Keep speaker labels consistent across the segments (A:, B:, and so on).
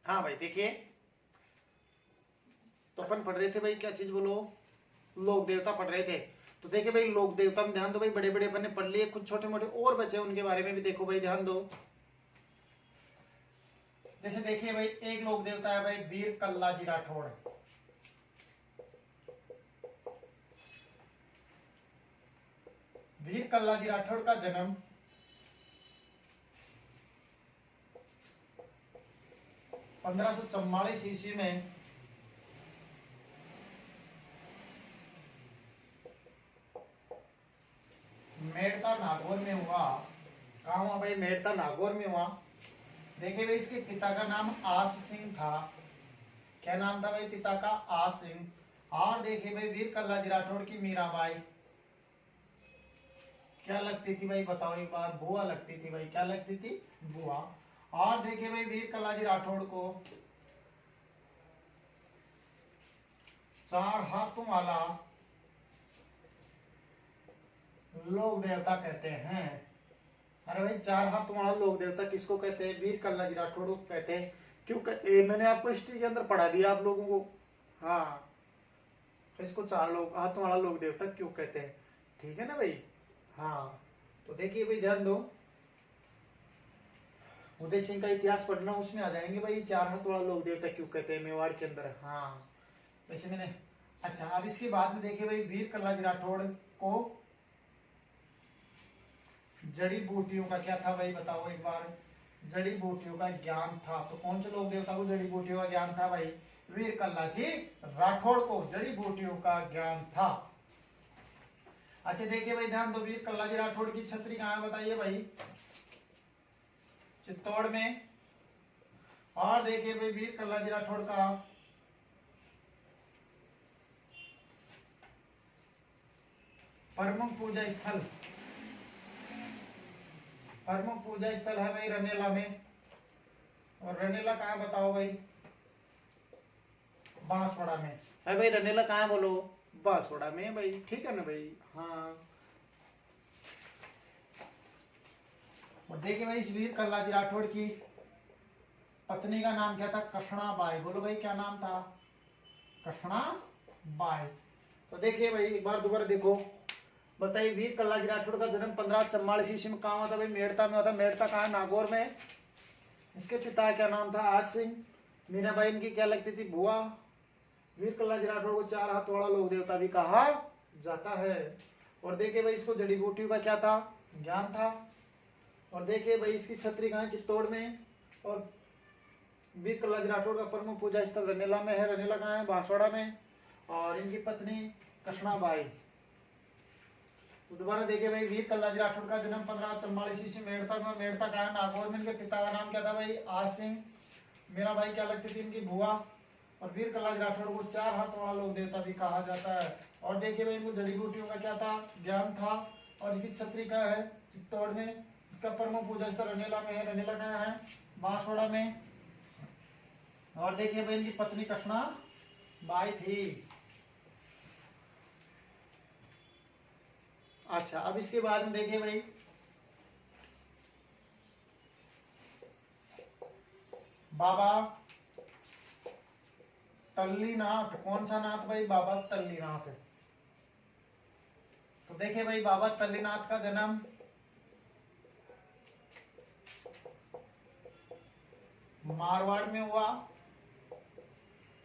A: हाँ भाई देखिए, तो अपन पढ़ रहे थे भाई, क्या चीज बोलो, लोक देवता पढ़ रहे थे। तो देखिए भाई, लोक देवता में ध्यान दो भाई, बड़े बड़े अपन ने पढ़ लिए, कुछ छोटे मोटे और बचे उनके बारे में भी देखो भाई, ध्यान दो। जैसे देखिए भाई, एक लोक देवता है भाई वीर कल्लाजी राठौड़। वीर कल्लाजी राठौड़ का जन्म 1544 ईस्वी में मेड़ता नागौर में हुआ। कहा हुआ भाई? मेड़ता नागौर में हुआ। देखिए भाई, इसके पिता का नाम आस सिंह था। क्या नाम था भाई पिता का? आस सिंह। और देखिए भाई, वीर कल्लाजी राठौड़ की मीराबाई क्या लगती थी भाई? बताओ एक बार। बुआ लगती थी भाई। क्या लगती थी? बुआ। और देखिए भाई, वीर कल्लाजी राठौड़ को 4 हाथों वाला लोक देवता कहते हैं। अरे भाई, 4 हाथों वाला लोक देवता किसको कहते हैं? वीर कल्लाजी राठौड़ को कहते हैं। क्यों कहते हैं? मैंने आपको हिस्ट्री के अंदर पढ़ा दिया आप लोगों को। हाँ, तो इसको 4 लोग हाथों वाला लोक देवता क्यों कहते हैं? ठीक है ना भाई। हाँ, तो देखिए भाई, ध्यान दो, उदय सिंह का इतिहास पढ़ना, उसमें आ जाएंगे भाई 4 हाथ वाला लोक देवता क्यों कहते हैं मेवाड़ के अंदर। हाँ, वैसे मैंने, अच्छा अब इसके बाद में देखिए भाई, वीर कल्लाजी राठौड़ को जड़ी बूटियों का क्या था भाई? बताओ एक बार। जड़ी बूटियों का ज्ञान था। तो कौन से लोक देवता को जड़ी बूटियों का ज्ञान था भाई? वीर कल्लाजी राठौड़ को जड़ी बूटियों का ज्ञान था। अच्छा देखिए भाई, ध्यान दो, वीर कल्लाजी राठौड़ की छतरी कहाँ है? बताइए भाई। चित्तौड़ में। और देखिए भाई, वीर कल्लाजी राठौड़ का प्रमुख पूजा स्थल, प्रमुख पूजा स्थल है भाई रनेला में। और रनेला कहाँ बताओ भाई? बांसवाड़ा में है भाई। रनेला कहाँ है बोलो? बांसवाड़ा में भाई। ठीक है ना भाई। हाँ, और देखिए भाई, इस वीर कल्लाजी राठौड़ की पत्नी का नाम क्या था? कृष्णा बाई। बोलो भाई, क्या नाम था? कृष्णा बाई। तो देखिए भाई, एक बार दोबारा देखो, बताइए, वीर कल्लाजी राठौड़ का जन्म 1544 ईस्वी में कहाँ हुआ था भाई? मेड़ता में हुआ था। मेड़ता कहाँ है? नागौर में। इसके पिता क्या नाम था? आज सिंह। मीराबाई इनकी क्या लगती थी? बुआ। वीर कल्लाजी राठौड़ को 4 हाथ वाला लोक देवता भी कहा जाता है। और देखिए भाई, इसको जड़ी बूटियों का क्या था? ज्ञान था। और देखिए भाई, इसकी छतरी कहाँ है? चित्तौड़ में। और वीर कल्लाजी राठौड़ का प्रमुख पूजा स्थल रनेला में है। रनेला कहाँ है? बांसवाड़ा में। और इनकी पत्नी कृष्णाबाई। तो दोबारा देखिए भाई, वीर कल्लाजी राठौड़ का जन्म 1544 ईस्वी मेड़ता में। मेड़ता कहाँ है? नागौर में। इनके पिता का नाम क्या था भाई? आज सिंह। मीराबाई क्या लगती थी? इनकी बुआ। और वीर कल्लाजी राठौड़ को 4 हाथों वाला लोक देवता भी कहा जाता है। और देखिए भाई, इनको जड़ी बूटियों का क्या था? ज्ञान था। और इनकी छतरी का है? चित्तौड़ में। इसका प्रमुख पूजा स्थल रनेला में है। रनेला कहाँ है? बांसवाड़ा में। और देखिए भाई, इनकी पत्नी कृष्णा बाई थी। अच्छा, अब इसके बाद में देखिए भाई, बाबा तल्लीनाथ। कौन सा नाथ भाई? बाबा तल्लीनाथ। तो देखिए भाई, बाबा तल्लीनाथ का जन्म मारवाड़ में हुआ।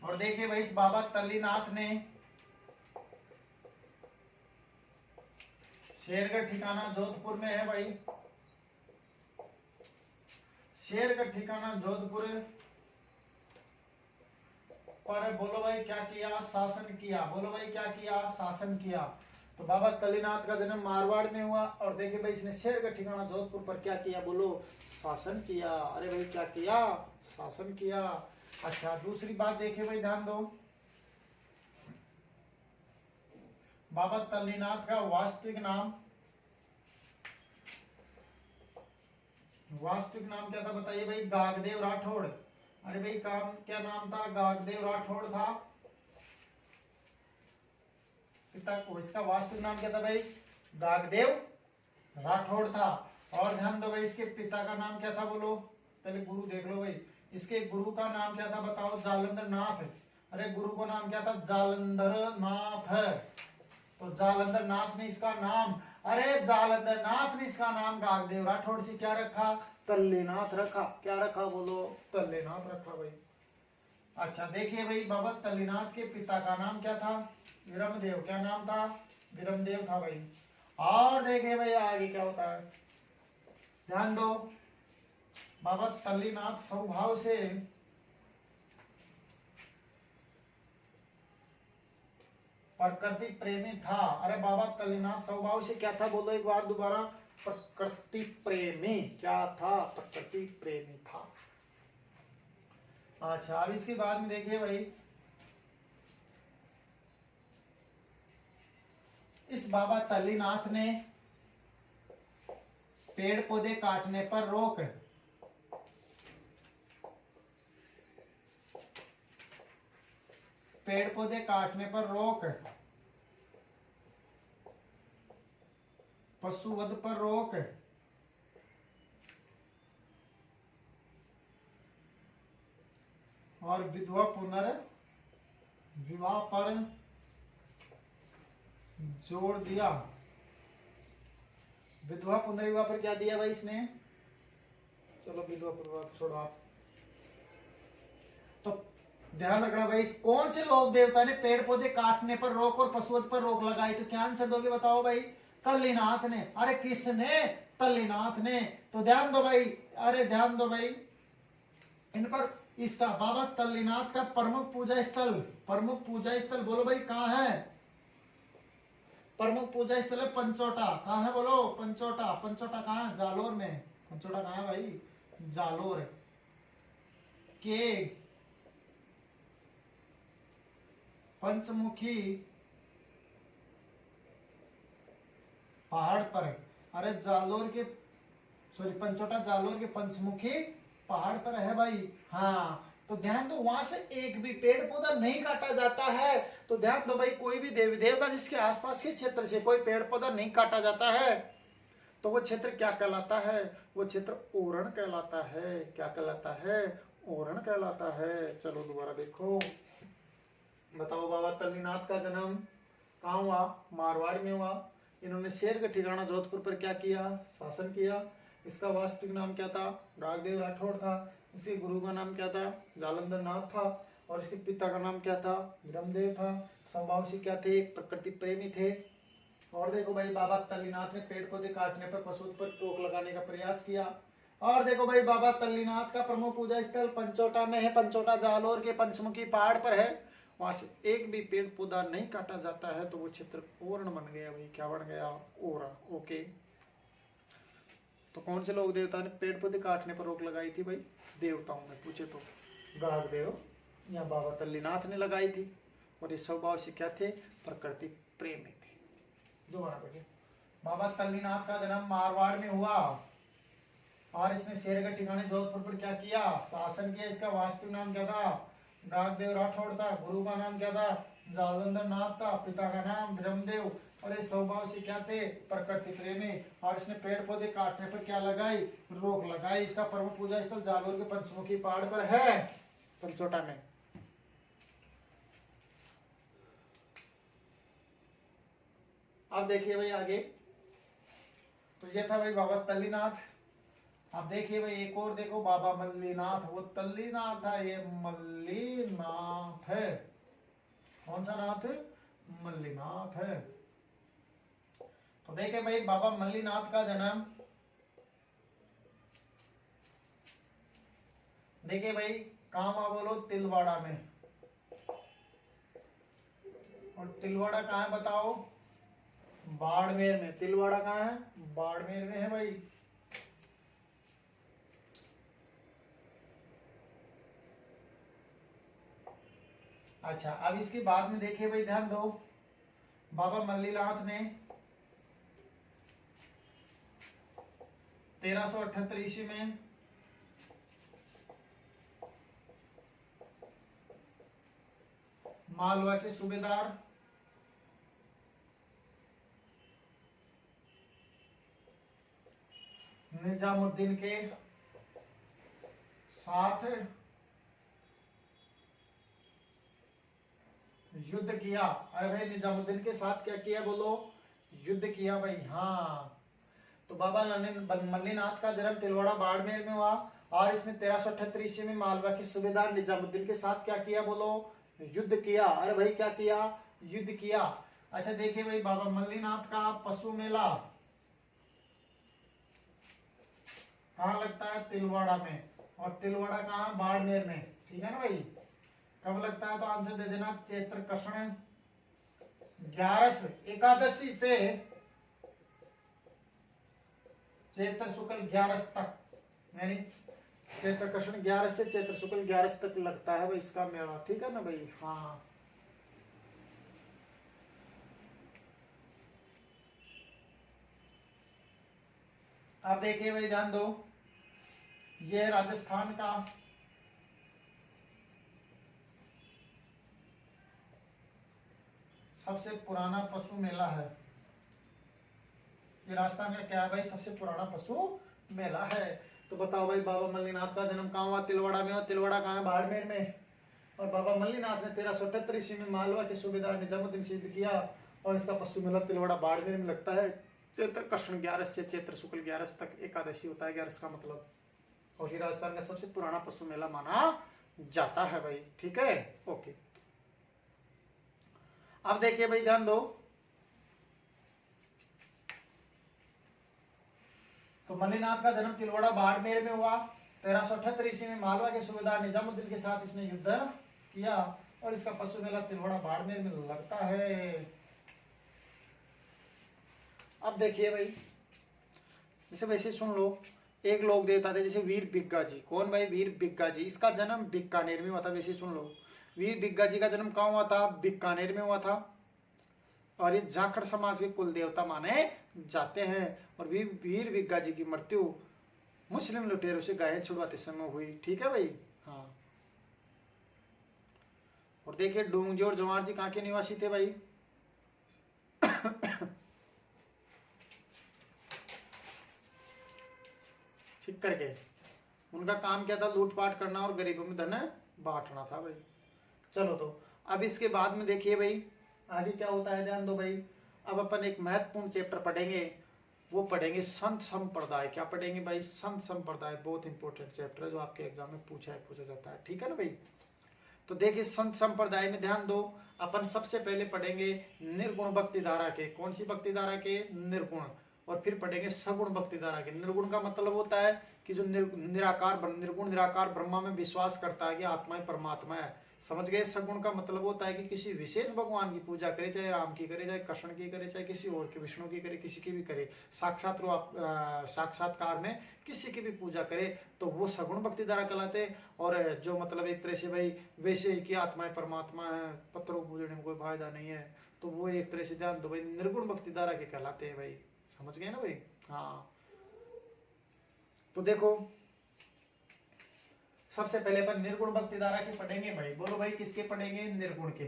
A: और देखिए भाई, इस बाबा तल्लीनाथ ने शेरगढ़ ठिकाना जोधपुर में है भाई। शेरगढ़ ठिकाना जोधपुर पर बोलो भाई क्या किया? शासन किया। बोलो भाई, क्या किया? शासन किया। तो बाबा तल्लीनाथ का जन्म मारवाड़ में हुआ। और देखिए भाई, इसने शेरगढ़ ठिकाना जोधपुर पर क्या किया? बोलो, शासन किया। अरे भाई, क्या किया? शासन किया। अच्छा, दूसरी बात देखिए भाई, ध्यान दो, बाबा तल्लीनाथ का वास्तविक नाम, वास्तविक नाम क्या था? बताइए भाई। गागदेव राठौड़। अरे भाई, काम क्या नाम था? गागदेव राठौड़ था पिता को। इसका वास्तविक नाम क्या था भाई? गागदेव राठौड़ था। और ध्यान दो भाई, इसके पिता का नाम क्या था? बोलो, पहले गुरु देख लो भाई। इसके गुरु का नाम क्या था बताओ? जालंधर नाथ। अरे गुरु का नाम क्या था? जालंधर नाथ। तो जालंधर नाथ ने इसका नाम, अरे जालंधर नाथ ने इसका नाम गागदेव राठौड़ से क्या रखा? तल्लीनाथ रखा। क्या रखा बोलो? तल्लीनाथ रखा भाई। अच्छा देखिए भाई, बाबा तल्लीनाथ के पिता का नाम क्या था? विरमदेव। क्या नाम था? विरमदेव था भाई। और देखिए भाई आगे क्या होता है, ध्यान दो। बाबा तल्लीनाथ स्वभाव से प्रकृति प्रेमी था। अरे बाबा तल्लीनाथ स्वभाव से क्या था बोलो एक बार दोबारा? प्रकृति प्रेमी। क्या था? प्रकृति प्रेमी था। अच्छा अब इसके बाद में देखिए भाई, इस बाबा तल्लीनाथ ने पेड़ पौधे काटने पर रोक, पेड़ पौधे काटने पर रोक, पशुवध पर रोक, और विधवा पुनर्विवाह पर जोर दिया। विधवा पुनर्विवाह पर क्या दिया भाई इसने? चलो विधवा पुनर्विवाह छोड़ो आप। तो ध्यान रखना भाई, कौन से लोक देवता ने पेड़ पौधे काटने पर रोक और पशुवध पर रोक लगाई? तो क्या आंसर दोगे बताओ भाई? तल्लीनाथ ने। अरे किसने? तल्लीनाथ ने। तो ध्यान दो भाई, अरे ध्यान दो भाई इन पर। इसका बाबा तल्लीनाथ का प्रमुख पूजा स्थल, प्रमुख पूजा स्थल बोलो भाई कहाँ है? प्रमुख पूजा स्थल है पंचोटा। कहाँ है बोलो? पंचोटा। पंचोटा कहाँ है? जालोर में। पंचोटा कहाँ है भाई? जालोर के पंचमुखी पहाड़ पर। अरे जालोर के, सॉरी पंचोटा जालोर के पंचमुखी पहाड़ पर है भाई। हाँ तो ध्यान दो, वहां से एक भी पेड़ पौधा नहीं काटा जाता है। तो ध्यान दो भाई, कोई भी देवी देवता जिसके आसपास के क्षेत्र से कोई पेड़ पौधा नहीं काटा जाता है तो वो क्षेत्र क्या कहलाता है? वो क्षेत्र ओरण कहलाता है। क्या कहलाता है? ओरण कहलाता है। चलो दोबारा देखो, बताओ बाबा तल्लीनाथ का जन्म कहाँ हुआ? मारवाड़ में हुआ। इन्होंने शेर का ठिकाना जोधपुर पर क्या किया? शासन किया। इसका वास्तविक नाम क्या था? गागदेव राठौड़ था। इसके गुरु का नाम क्या था? जालंधर नाथ था। और इसके पिता का नाम क्या था? विरमदेव था। स्वभाव से क्या थे? प्रकृति प्रेमी थे। और देखो भाई, बाबा तल्लीनाथ ने पेड़ पौधे काटने पर पशु पर रोक लगाने का प्रयास किया। और देखो भाई, बाबा तल्लीनाथ का प्रमुख पूजा स्थल पंचोटा में है। पंचोटा जालोर के पंचमुखी पहाड़ पर है। वहां से एक भी पेड़ पौधा नहीं काटा जाता है तो वो क्षेत्र ओरण बन गया भाई। क्या बन गया? ओरा। ओके। तो कौन से लोग देवता ने पेड़ पौधे काटने पर रोक लगाई थी भाई? देवताओं में पूछे तो गागदेव या बाबा तल्लीनाथ ने लगाई थी। और इस स्वभाव से क्या थे? प्रकृति प्रेमी थे। दोबारा देखिए, बाबा तल्लीनाथ का जन्म मारवाड़ में हुआ और इसने शेर के ठिकाने जोधपुर पर क्या किया? शासन किया। इसका वास्तविक नाम क्या था? गागदेव राठौड़ था। गुरु का नाम क्या था? जालंधर नाथ था। पिता का नाम विरमदेव। और इस स्वभाव से क्या थे? प्रकृति प्रेमी। और इसने पेड़ पौधे काटने पर क्या लगाई? रोक लगाई। इसका प्रमुख पूजा स्थल जालोर के पंचमुखी पहाड़ पर है, पंचोटा में। अब देखिए भाई आगे, तो ये था भाई बाबा तल्लीनाथ। अब देखिए भाई एक और देखो, बाबा मल्लीनाथ। वो तल्लीनाथ था, ये मल्लीनाथ है। कौन सा नाथ? मल्लीनाथ है। तो देखिए भाई, बाबा मल्लीनाथ का जन्म, देखिए भाई कहाँ हुआ बोलो? तिलवाड़ा में। और तिलवाड़ा कहाँ है बताओ? बाड़मेर में। तिलवाड़ा कहाँ है? बाड़मेर में है भाई। अच्छा अब इसके बाद में देखिए भाई, ध्यान दो। बाबा मल्लीनाथ ने 1378 ईस्वी में मालवा के सूबेदार निजामुद्दीन के साथ युद्ध किया। अरे भाई निजामुद्दीन के साथ क्या किया बोलो, युद्ध किया भाई। हाँ, तो बाबा मल्लीनाथ का जन्म तिलवाड़ा बाड़मेर में हुआ और इसने 1378 ईस्वी में मालवा के सूबेदार निजामुद्दीन के साथ क्या किया बोलो, युद्ध किया। अरे भाई क्या किया, युद्ध किया। अच्छा देखिए भाई, बाबा मल्लीनाथ का पशु मेला कहाँ लगता है, तिलवाड़ा में, और तिलवाड़ा कहाँ, बाड़मेर में, ठीक है ना भाई। कब लगता है, तो आंसर दे देना चैत्र कृष्ण 11 एकादशी से चैत्र शुक्ल 11 तक, यानी चैत्र कृष्ण 11 से चैत्र शुक्ल 11 तक लगता है भाई इसका मेला, ठीक है ना भाई। हाँ, अब देखिए भाई ध्यान दो, ये राजस्थान का सबसे पुराना पशु मेला है। ये राजस्थान का क्या है भाई, सबसे पुराना पशु मेला है। तो बताओ भाई, बाबा मल्लीनाथ का जन्म कहाँ हुआ, तिलवाड़ा में। और तिलवाड़ा कहाँ है, बाड़मेर में। और बाबा मल्लीनाथ ने 1378 ईस्वी में मालवा के सूबेदार निजामुद्दीन से युद्ध किया और इसका पशु मेला तिलवाड़ा बाड़मेर में लगता है। चैत्र कृष्ण 11 से चैत्र शुक्ल 11 तक एकादशी होता है 11 का मतलब। और ये राजस्थान का सबसे पुराना पशु मेला माना जाता है भाई, ठीक है, ओके। अब देखिए भाई ध्यान दो, तो मल्लीनाथ का जन्म तिलवाड़ा बाड़मेर में हुआ। 1378 ईस्वी में मालवा के सूबेदार निजामुद्दीन के साथ इसने युद्ध किया और इसका पशु मेला तिलवाड़ा बाड़मेर में लगता है। अब देखिए भाई, जैसे वैसे सुन लो, एक लोक देवता थे जैसे वीर बिग्गा जी। कौन भाई, वीर बिग्गा जी। इसका जन्म बीकानेर में हुआ था। वैसे सुन लो, वीर बिग्गा जी का जन्म कहाँ हुआ था, बीकानेर में हुआ था। और ये जाखड़ समाज के कुल देवता माने जाते हैं। और वीर बिग्गा जी की मृत्यु मुस्लिम लुटेरों से गायें छुड़वाते समय हुई, ठीक है भाई। हाँ, और देखिए डोंगजी और जवाहर जी कहाँ के निवासी थे भाई, ठीक करके। उनका काम क्या था, लूटपाट करना और गरीबों में धन बांटना था भाई। चलो, तो अब इसके बाद में देखिए भाई आगे क्या होता है, ध्यान दो भाई। अब अपन एक महत्वपूर्ण चैप्टर पढ़ेंगे, वो पढ़ेंगे संत संप्रदाय। क्या पढ़ेंगे भाई, संत संप्रदाय। बहुत इंपॉर्टेंट चैप्टर है जो आपके एग्जाम में पूछा जाता है, ठीक है ना भाई। तो देखिए संत संप्रदाय में ध्यान दो, अपन सबसे पहले पढ़ेंगे निर्गुण भक्ति धारा के। कौन सी भक्ति धारा के, निर्गुण। और फिर पढ़ेंगे सगुण भक्ति धारा के। निर्गुण का मतलब होता है कि जो निर्गुण निराकार ब्रह्मा में विश्वास करता है कि आत्मा ही परमात्मा है, समझ गए। सगुण का मतलब होता है कि किसी विशेष भगवान की पूजा करे, चाहे राम की करे, चाहे कृष्ण की करे, चाहे किसी और के, विष्णु की करे, किसी की भी करे, साक्षात्कार में किसी की भी पूजा करे, तो वो सगुण भक्ति द्वारा कहलाते। और जो मतलब एक तरह से भाई वैसे ही कि आत्माएं परमात्मा है, पत्थरों पूजने में कोई फायदा नहीं है, तो वो एक तरह से ध्यान दो भाई निर्गुण भक्ति द्वारा के कहलाते हैं भाई, समझ गए ना भाई। हाँ, तो देखो सबसे पहले अपन निर्गुण भक्ति धारा की पढ़ेंगे भाई। बोलो भाई किसके पढ़ेंगे, निर्गुण के,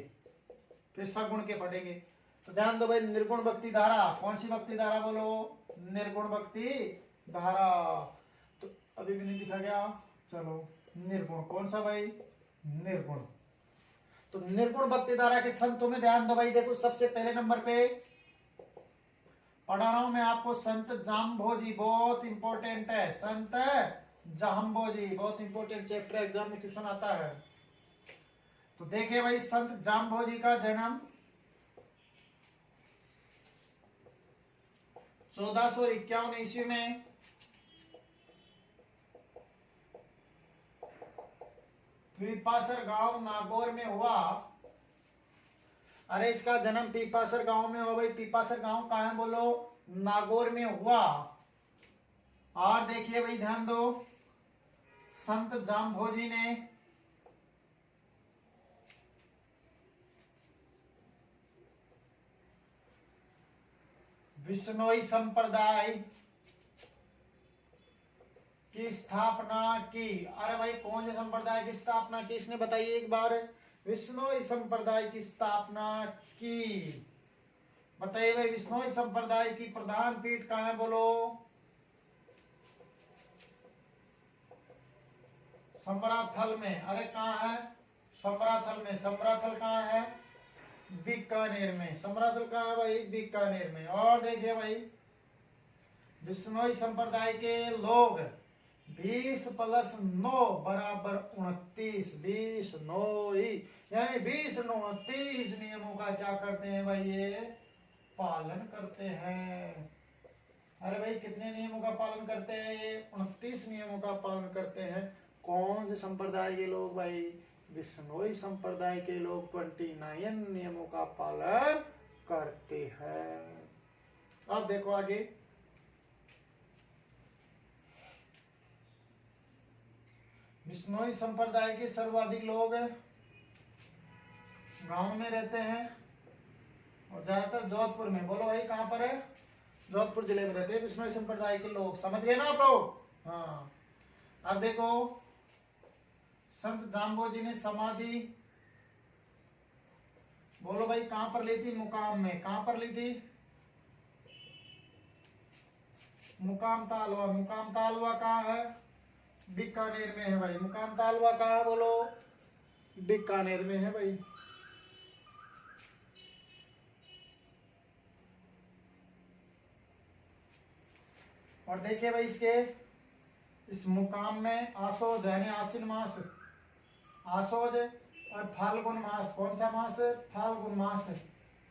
A: फिर सगुण के पढ़ेंगे। तो ध्यान दो भाई, निर्गुण भक्ति धारा। कौन सी भक्ति धारा बोलो, निर्गुण भक्ति धारा। तो अभी भी नहीं दिखा गया, चलो निर्गुण। कौन सा भाई, निर्गुण। तो निर्गुण भक्ति धारा के संतों में ध्यान दो भाई। देखो सबसे पहले नंबर पे पढ़ा रहा हूं मैं आपको संत जाम्भोजी, बहुत इंपॉर्टेंट है। संत जाम्भोजी बहुत इंपॉर्टेंट चैप्टर, एग्जाम में क्वेश्चन आता है। तो देखिए भाई, संत जाम्भोजी का जन्म 1451 ईस्वी में पीपासर गांव नागौर में हुआ। अरे इसका जन्म पीपासर गांव में हुआ भाई। पीपासर गांव कहाँ है बोलो, नागौर में हुआ। और देखिए भाई ध्यान दो, संत जाम्भोजी ने विश्नोई संप्रदाय की स्थापना की। अरे भाई कौन से संप्रदाय की स्थापना की, इसने बताइए एक बार। विश्नोई संप्रदाय की स्थापना की, बताइए भाई। विश्नोई संप्रदाय की प्रधान पीठ कहाँ है बोलो, समराथल में। अरे कहाँ है, समराथल में। समराथल कहाँ है, बीकानेर में। समरातल कहाँ है भाई? बीकानेर में। और देखिए भाई, बिश्नोई संप्रदाय के लोग 20 + 9 बराबर 29, 20 9 ही, यानी 20 9 30 नियमों का क्या करते हैं भाई? ये पालन करते हैं। अरे भाई कितने नियमों का पालन करते हैं? ये 29 नियमों का पालन करते हैं। कौन से संप्रदाय के लोग भाई? बिश्नोई संप्रदाय के लोग 29 नियमों का पालन करते हैं। अब देखो आगे, बिश्नोई संप्रदाय के सर्वाधिक लोग गांव में रहते हैं और ज्यादातर जोधपुर में। बोलो भाई कहां पर है? जोधपुर जिले में रहते हैं बिश्नोई संप्रदाय के लोग। समझ गए ना आप लोग? हाँ। अब देखो, संत जाम्बोजी ने समाधि, बोलो भाई कहां पर ली थी? मुकाम में। कहां पर ली थी? मुकाम तालवा। मुकाम तालवा कहाँ है? बीकानेर में है भाई। मुकाम तालवा कहाँ है? बोलो, बीकानेर में है भाई। और देखिए भाई, इस मुकाम में आसोज यानी आश्विन मास, आसोज और फाल्गुन मास, कौन सा मास? फाल्गुन मास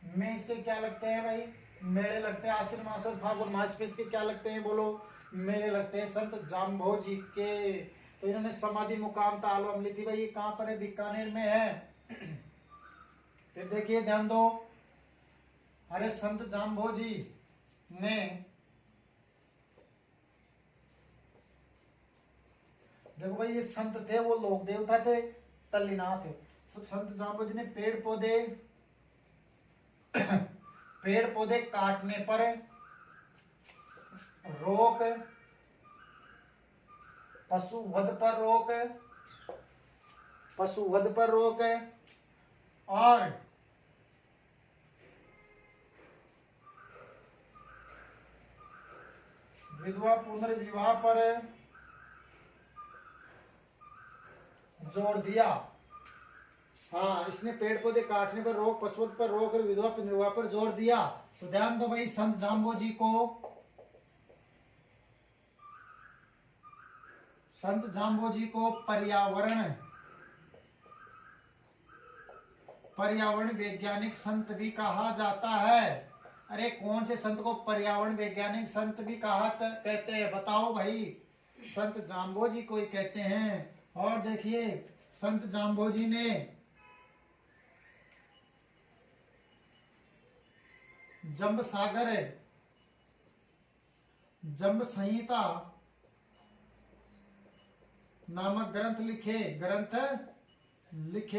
A: में इसके क्या लगते हैं भाई? मेले लगते हैं। आश्विन मास और फाल्गुन मास में इसके क्या लगते हैं? बोलो, मेले लगते हैं संत जाम्बोजी के। तो इन्होंने समाधि मुकाम तालवा में ली थी भाई। ये कहां पर है? बीकानेर में है। फिर देखिए, ध्यान दो, अरे संत जाम्बोजी ने, देखो भाई ये संत थे, वो लोक देवता थे, तल्लीनाथ थे। संत जाम्बोजी ने पेड़ पौधे काटने पर रोक, पशुवध पर रोक और विधवा पुनर्विवाह पर जोर दिया। हाँ, इसने पेड़ पौधे काटने पर रोक, पशुवध पर रोक और विधवा पुनर्विवाह पर जोर दिया। तो ध्यान दो भाई, संत जाम्बोजी को पर्यावरण वैज्ञानिक संत भी कहा जाता है। अरे कौन से संत को पर्यावरण वैज्ञानिक संत भी कहते हैं? बताओ भाई। संत जाम्बोजी को ही कहते हैं। और देखिए, संत जाम्बोजी ने जंब संहिता नामक ग्रंथ लिखे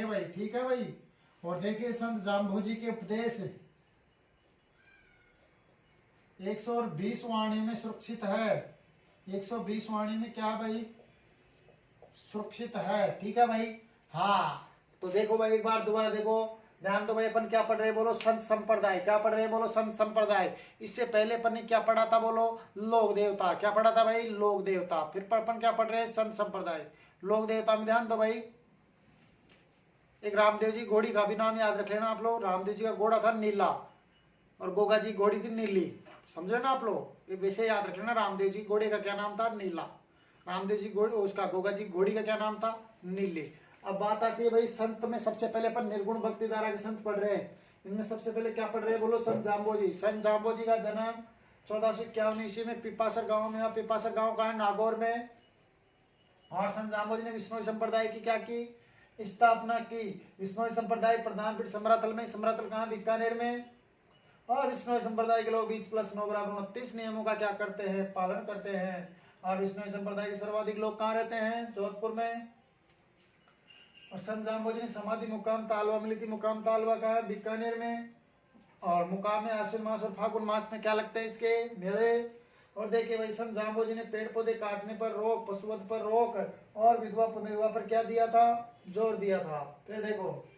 A: भाई। ठीक है भाई। और देखिए, संत जाम्बोजी के उपदेश 120 वाणी में सुरक्षित है। 120 वाणी में क्या भाई? सुरक्षित है। ठीक है भाई। हाँ, तो देखो भाई, एक बार दोबारा देखो, ध्यान दो भाई। अपन क्या पढ़ रहे? बोलो, संत संप्रदाय। क्या पढ़ रहे? बोलो, संत संप्रदाय। इससे पहले अपन ने क्या पढ़ा था? बोलो, लोक देवता। क्या पढ़ा था भाई? लोक देवता। फिर अपन क्या पढ़ रहे हैं? संत संप्रदाय। लोक देवता में ध्यान दो भाई, एक रामदेव जी घोड़ी का भी नाम याद रख लेना आप लोग। रामदेव जी का घोड़ा था नीला और गोगा जी घोड़ी थी नीली। समझे ना आप लोग? ये वैसे याद रख लेना। रामदेव जी घोड़े का क्या नाम था? नीला। रामदेव जी घोड़ी, उसका गोगा जी घोड़ी का क्या नाम था? नीली। अब बात आती है भाई संत में। सबसे पहले अपन निर्गुण भक्ति धारा के संत पढ़ रहे हैं। इनमें सबसे पहले क्या पढ़ रहे हैं? बोलो, संत जाम्बोजी। संत जाम्बोजी का जन्म 1451 ईस्वी में पिपासर गांव में। पिपासर गांव का है? नागौर में। और संत जाम्बोजी ने बिश्नोई संप्रदाय की क्या की? स्थापना की। बिश्नोई संप्रदाय प्रधान पीठ समरातल में। समरातल कहाँ? बीकानेर में। और बिश्नोई संप्रदाय के लोग 20 + 9 बराबर 29 नियमों का क्या करते हैं? पालन करते हैं। और बिश्नोई संप्रदाय के सर्वाधिक लोग कहाँ रहते हैं? जोधपुर में। और संत जाम्बोजी ने समाधि मुकाम तालवा मिली थी। मुकाम तालवा का है? बीकानेर में। और मुकाम में आश्विन मास और फाल्गुन मास में क्या लगते हैं? इसके मेले। और देखिए भाई, संत जाम्बोजी ने पेड़ पौधे काटने पर रोक, पशुवध पर रोक और विधवा पुनर्विवाह पर क्या दिया था? जोर दिया था। फिर देखो,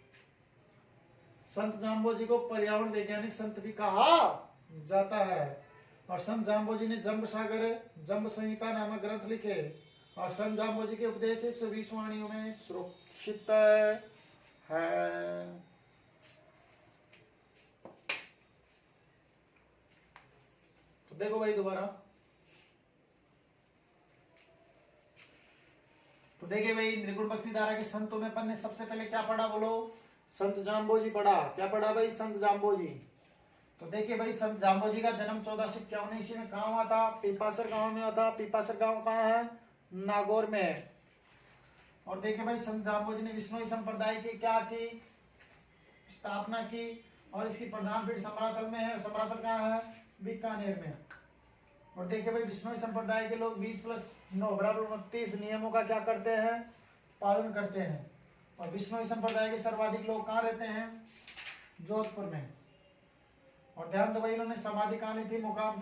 A: संत जाम्बोजी को पर्यावरण वैज्ञानिक संत भी कहा जाता है। और संत जाम्बोजी ने जंब संहिता नामक ग्रंथ लिखे। और संत जाम्बोजी के उपदेश 120 वाणियों में सुरक्षित है। देखो भाई दोबारा, तो देखिए भाई निर्गुण भक्ति धारा के संतों में अपन ने सबसे पहले क्या पढ़ा बोलो, संत जाम्बोजी पढ़ा। क्या पढ़ा भाई, संत जाम्बोजी। तो देखिए भाई संत जाम्बोजी का जन्म 1451 ईस्वी में कहाँ हुआ था, पीपासर गांव में हुआ था। पीपासर गांव कहाँ है, नागौर में है। और देखिए भाई संत जाम्बोजी ने विष्णुई संप्रदाय की क्या की, स्थापना की। और इसकी प्रधान पीठ समरातल में है। समरातल कहाँ है, बीकानेर में। और देखिए भाई विष्णुई संप्रदाय के लोग 20+9 बराबर 29 नियमों का क्या करते हैं, पालन करते हैं। और विष्णुई संप्रदाय के सर्वाधिक लोग कहाँ रहते हैं, जोधपुर में। और ध्यान दो भाई इन्होंने समाधि कहाँ ली थी, मुकाम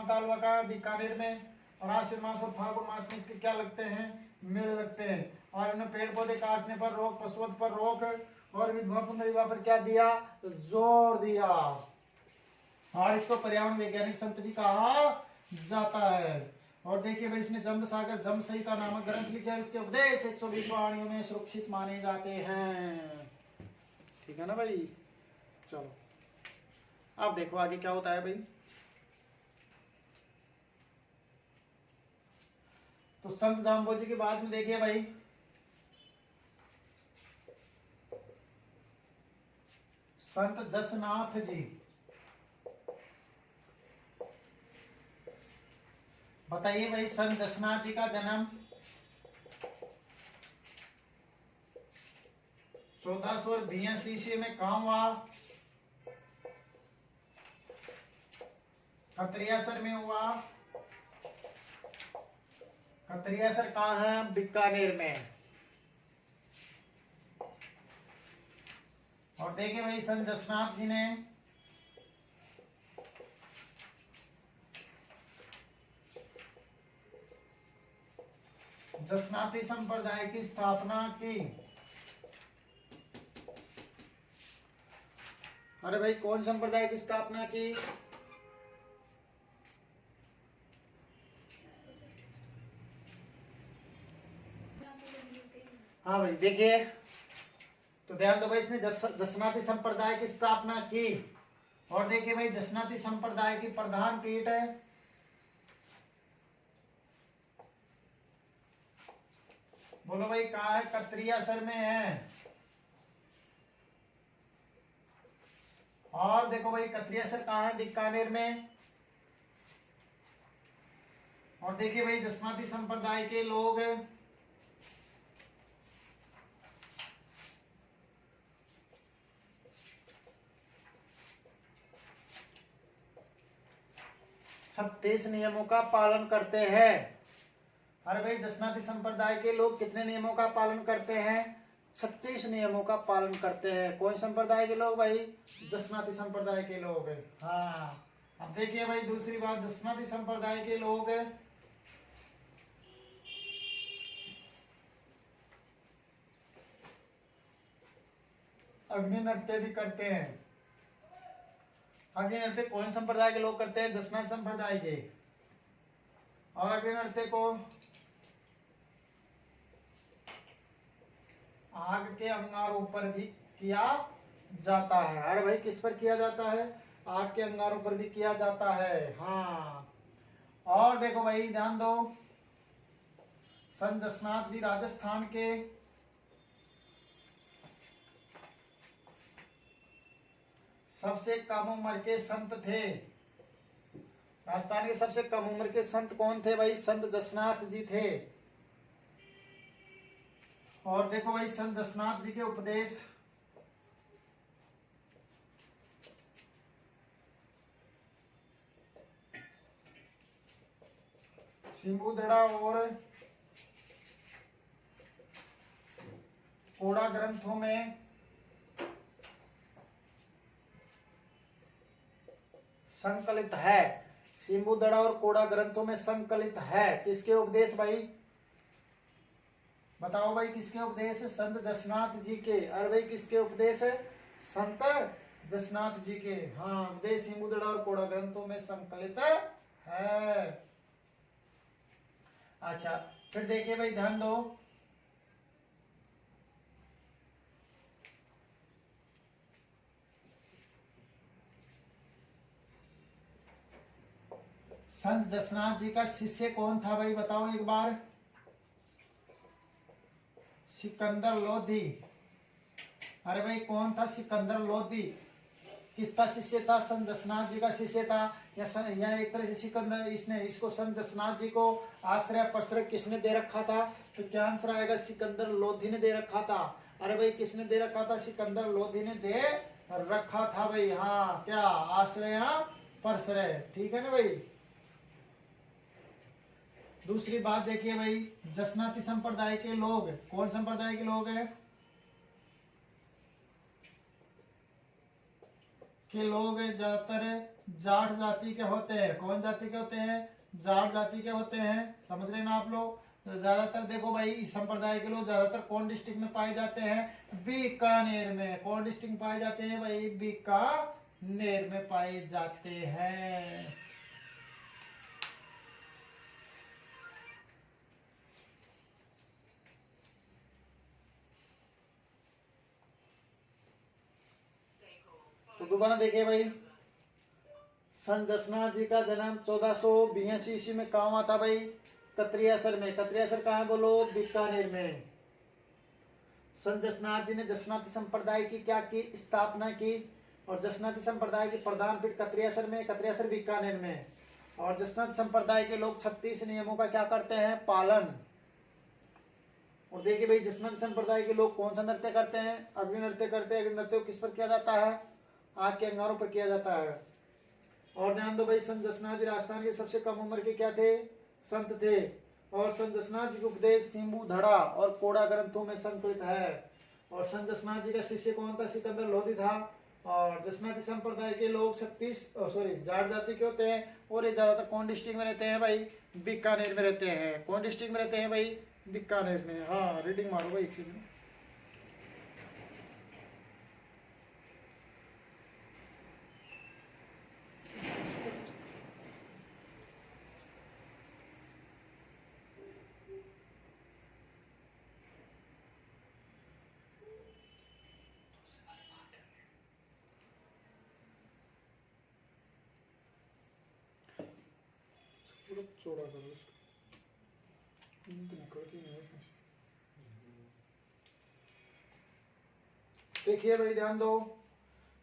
A: तालवा का बीकानेर में। और आश्विन मास और फागुन मास में इसके क्या लगते हैं, मेले लगते हैं। और इन्होंने पेड़ पौधे काटने पर रोक, पशुवध पर रोक और विधवा पुनर्विवाह पर क्या दिया, जोर दिया। और इसको पर्यावरण वैज्ञानिक संत भी कहा जाता है। और देखिए भाई इसने जम्ब सागर जम संहिता नामक ग्रंथ लिखा है। इसके उपदेश 120 वाणियों में सुरक्षित माने जाते हैं। ठीक है ना भाई, चलो अब देखो आगे क्या होता है भाई। तो संत जाम्बोजी के बाद में देखिए भाई संत जसनाथ जी। बताइए भाई संत जसनाथ जी का जन्म 1482 ईस्वी में कहाँ हुआ, खत्रियासर में हुआ। खत्रियासर कहाँ है, बीकानेर में। और देखिए भाई संत जसनाथ जी ने जसनाती संप्रदाय की स्थापना की। अरे भाई कौन संप्रदाय की स्थापना की, हाँ भाई देखिए, तो ध्यान दो भाई इसने जसनाती संप्रदाय की स्थापना की। और देखिए भाई जसनाती संप्रदाय की प्रधान पीठ है, बोलो भाई कहाँ है, कत्रियासर में है। और देखो भाई कत्रियासर कहाँ है, बीकानेर में। और देखिए भाई जसनाती संप्रदाय के लोग छत्तीस नियमों का पालन करते हैं। अरे भाई जसनाती संप्रदाय के लोग कितने नियमों का पालन करते हैं, 36 नियमों का पालन करते हैं। कौन संप्रदाय के लोग भाई, जसनाती संप्रदाय के लोग। हाँ अब देखिए भाई दूसरी बात, जसनाती संप्रदाय के लोग अग्नि नृत्य भी करते हैं। अग्नि नृत्य कौन संप्रदाय के लोग करते हैं, जसनाती संप्रदाय के। और अग्नि नृत्य को आग के अंगारों पर भी किया जाता है। अरे भाई किस पर किया जाता है, आग के अंगारों पर भी किया जाता है। हाँ और देखो भाई ध्यान दो, संत जसनाथ जी राजस्थान के सबसे कम उम्र के संत थे। राजस्थान के सबसे कम उम्र के संत कौन थे भाई, संत जसनाथ जी थे। और देखो भाई संत जसनाथ जी के उपदेश सिंबुदड़ा और कोड़ा ग्रंथों में संकलित है। सिंबुदड़ा और कोड़ा ग्रंथों में संकलित है। किसके उपदेश भाई, बताओ भाई किसके उपदेश, संत जसनाथ जी के। अरे भाई किसके उपदेश है, संत जसनाथ जी के। हाँ उपदेश सिंबुदड़ा और कोड़ा ग्रंथों में संकलित है। अच्छा फिर देखिए भाई ध्यान दो, संत जसनाथ जी का शिष्य कौन था भाई, बताओ एक बार। सिकंदर लोधी। अरे भाई कौन था सिकंदर लोधी, किसका शिष्य था? संत जसनाथ जी का शिष्य था। या एक तरह से सिकंदर, इसको संत जसनाथ जी को आश्रय प्रश्रय किसने दे रखा था? तो क्या आंसर आएगा? सिकंदर लोधी ने दे रखा था। अरे भाई किसने दे रखा था? सिकंदर लोधी ने दे रखा था भाई। हाँ क्या, आश्रय प्रश्रय, ठीक है ना भाई। दूसरी बात देखिए भाई, जसनाती संप्रदाय के लोग कौन संप्रदाय के लोग हैं? के लोग ज्यादातर जाट जाति के होते हैं। कौन जाति के होते हैं? जाट जाति के होते हैं, समझ रहे ना आप लोग। तो ज्यादातर देखो भाई, इस संप्रदाय के लोग ज्यादातर कौन डिस्ट्रिक्ट में पाए जाते हैं? बीकानेर में। कौन डिस्ट्रिक्ट में पाए जाते हैं भाई? बीकानेर में पाए जाते हैं। तो दोबारा देखिए भाई, संत जसनाथ जी का जन्म 1482 ईस्वी में कहाँ हुआ था भाई? कत्रियासर में। कत्रियासर कहाँ है बोलो? बीकानेर में। संत जसनाथ जी ने जसनाती संप्रदाय की क्या की? स्थापना की। और जसनाती संप्रदाय की प्रधान पीठ कत्रियासर में, कत्रियासर बीकानेर में। और जसनाती संप्रदाय के लोग 36 नियमों का क्या करते हैं? पालन। और देखिए भाई, जसनाती संप्रदाय के लोग कौन सा नृत्य करते हैं? अग्नि नृत्य करते हैं। अग्नि नृत्य किस पर किया जाता है? आग के अंगारों पर किया जाता है। और ध्यान दो भाई, संत जसनाथ जी राजस्थान के सबसे कम उम्र के क्या थे? संत थे। और संत जसनाथ जी के उपदेश सिंबू धड़ा और कोड़ा ग्रंथों में संकलित है। और संत जसनाथ जी का शिष्य कौन था? सिकंदर लोधी था। और जसनाती संप्रदाय के लोग जाट जाति के होते हैं। और ये ज्यादातर कौन डिस्ट्रिक्ट में रहते हैं भाई? बीकानेर में रहते हैं। कौन डिस्ट्रिक्ट में रहते हैं भाई? बीकानेर में। हाँ रीडिंग मारो भाई एक सेकंड। चौड़ा करो उसको, निकलती नहीं है इसमें से। देखिए भाई ध्यान दो,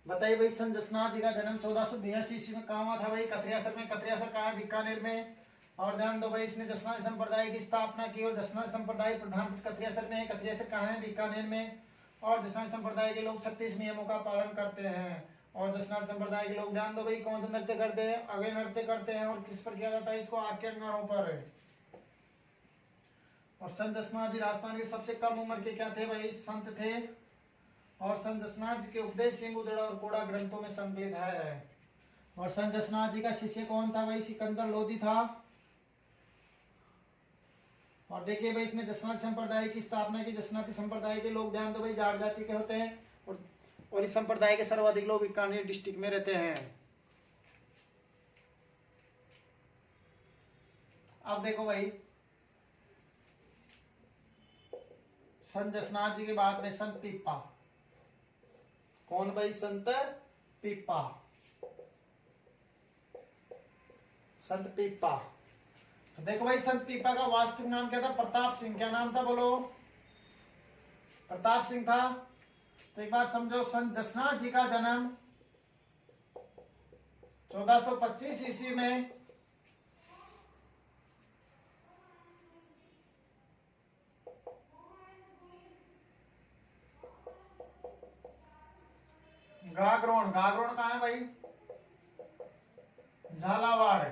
A: बताइए भाई, संत जसनाथ जी का जन्म 1482 ईस्वी में कहाँ हुआ था भाई? कत्रियासर में। कत्रियासर कहाँ है? बीकानेर में। और ध्यान दो भाई, इसने जसनाती संप्रदाय की स्थापना की। और जसनाती संप्रदाय प्रधान कत्रियासर में है। कत्रियासर कहाँ है? बीकानेर में। और जसनाती संप्रदाय के लोग 36 नियमों का पालन करते हैं। और जसनाती संप्रदाय के लोग ध्यान दो भाई, कौन सा नृत्य करते हैं? अग्नि नृत्य करते हैं। और किस पर किया जाता है इसको? आग के अंगारों पर। और संत जसनाथ जी राजस्थान के सबसे कम उम्र के क्या थे भाई? संत थे। और संत जसनाथ जी के उपदेश सिंगुदड़ा और कोड़ा ग्रंथों में संकलित है। और संत जसनाथ जी का शिष्य कौन था भाई? सिकंदर लोधी था। और देखिए भाई, इसने जसनाती संप्रदाय की स्थापना की। जसनाती संप्रदाय के लोग ध्यान दो भाई, जाट जाति के होते हैं। और इस संप्रदाय के सर्वाधिक लोग बीकानेर डिस्ट्रिक्ट में रहते हैं। अब देखो भाई, संत जसनाथ जी के बाद में संत पीपा। कौन भाई? संत पीपा। संत पीपा। तो देखो भाई, संत पीपा का वास्तविक नाम क्या था? प्रताप सिंह। क्या नाम था बोलो? प्रताप सिंह था। तो एक बार समझो, संत जसनाथ जी का जन्म 1425 ईस्वी में गागरोन। गागरोन कहाँ है भाई? झालावाड़।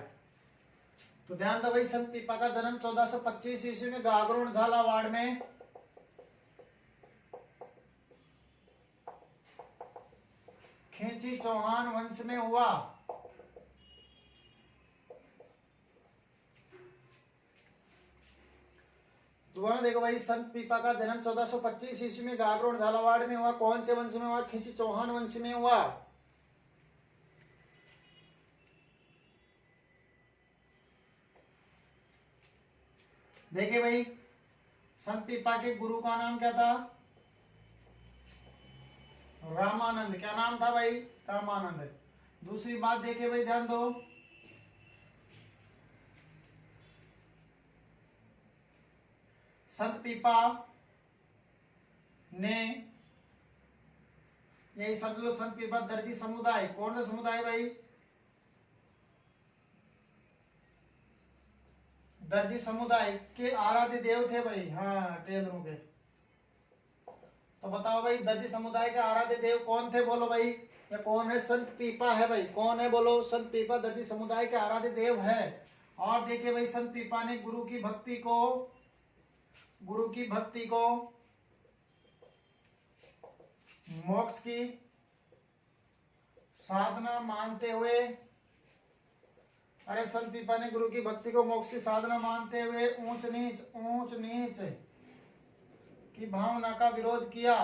A: तो ध्यान दो भाई, संत पीपा का जन्म 1425 ईस्वी में गागरोन झालावाड़ में खींची चौहान वंश में हुआ। दोबारा देखो भाई, संत पीपा का जन्म 1425 ईस्वी में गागरोन झालावाड़ में हुआ। कौन से वंश में हुआ? खींची चौहान वंश में हुआ। देखिए भाई, संत पीपा के गुरु का नाम क्या था? रामानंद। क्या नाम था भाई? रामानंद। दूसरी बात देखिए भाई, ध्यान दो, संत पीपा ने, यही समझ लो संत पीपा दर्जी समुदाय, कौन सा समुदाय भाई? दर्जी समुदाय के आराध्य देव थे भाई। हाँ, टेलरों के। तो बताओ भाई, दर्जी समुदाय के आराध्य देव कौन थे? बोलो भाई, ये कौन है? संत पीपा है भाई। कौन है? बोलो। संत पीपा दर्जी समुदाय के आराध्य देव है। और देखिए भाई, संत पीपा ने गुरु की भक्ति को मोक्ष की साधना मानते हुए, अरे संत पीपा ने गुरु की भक्ति को मोक्ष की साधना मानते हुए ऊंच नीच की भावना का विरोध किया।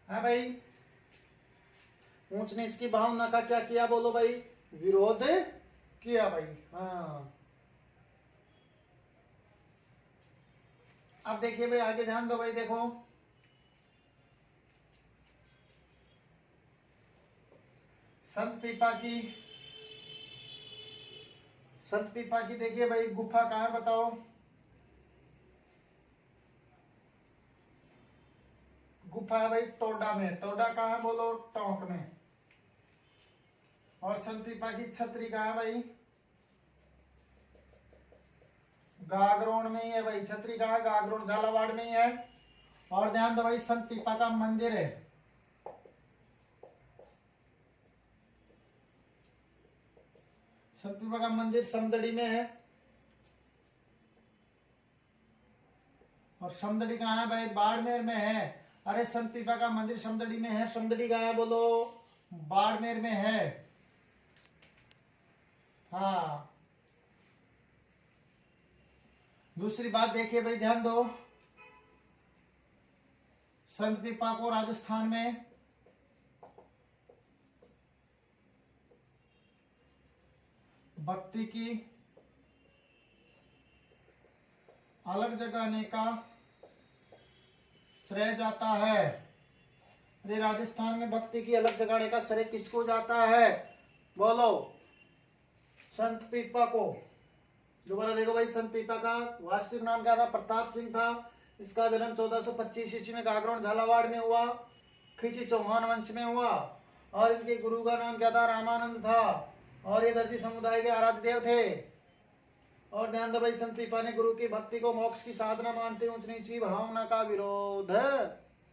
A: है भाई, ऊंच नीच की भावना का क्या किया? बोलो भाई, विरोध किया भाई। हाँ, अब देखिए भाई, आगे ध्यान दो भाई। देखो, संत पीपा की देखिए भाई, गुफा कहाँ है? बताओ। गुफा है भाई टोडा में। टोडा कहाँ है? बोलो। टोंक में। और संत पीपा की छतरी कहाँ है भाई? गागरोन में ही है भाई। छतरी कहाँ है? गागरोन, झालावाड़ में ही है। और ध्यान दो भाई, संत पीपा का मंदिर है, संत पीपा का मंदिर समदड़ी में है। और समदड़ी कहाँ है भाई? बाड़मेर में है। अरे संत पीपा का मंदिर समदड़ी में है। समदड़ी कहाँ है? बोलो। बाड़मेर में है। हाँ, दूसरी बात देखिए भाई, ध्यान दो। संत पीपा को राजस्थान में भक्ति की अलग जगाने का श्रेय जाता है। अरे राजस्थान में भक्ति की अलग जगाने का श्रेय किसको जाता है? बोलो। संत पीपा को। दोबारा देखो भाई, संत पीपा का वास्तविक नाम क्या था? प्रताप सिंह था। इसका जन्म 1425 ईस्वी में गागरोन झालावाड़ में हुआ, खिची चौहान वंश में हुआ। और इनके गुरु का नाम क्या था? रामानंद था। और ये दर्जी समुदाय के आराध्य देव थे। और ध्यान दो भाई, संत पीपा ने गुरु की भक्ति को मोक्ष की साधना मानते ऊंच नीची भावना का विरोध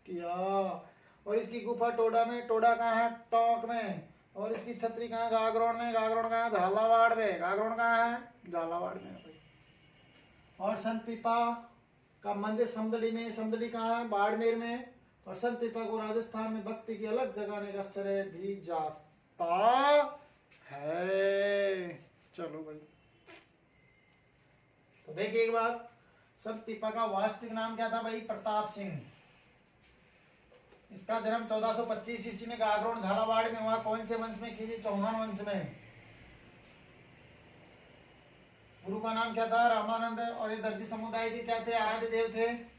A: किया। और इसकी गुफा टोडा में। टोडा कहाँ है? टोंक में। और इसकी छतरी कहाँ है? गागरोन में। गागरोन कहाँ है? झालावाड़ में। गागरोन कहाँ है? झालावाड़ में भाई। और संत पीपा का मंदिर समदड़ी में। समदड़ी कहाँ है? बाड़मेर में। और संत पीपा को राजस्थान में भक्ति की अलग जगाने का श्रेय भी जाता है। चलो भाई, तो देखिए एक बार, संत पीपा का वास्तविक नाम क्या था भाई? प्रताप सिंह। इसका जन्म 1425 ईस्वी में गागरोन झालावाड़ में हुआ। कौन से वंश में? खिजी चौहान वंश में। गुरु का नाम क्या था? रामानंद। और ये दर्जी समुदाय के क्या थे? आराध्य देव थे।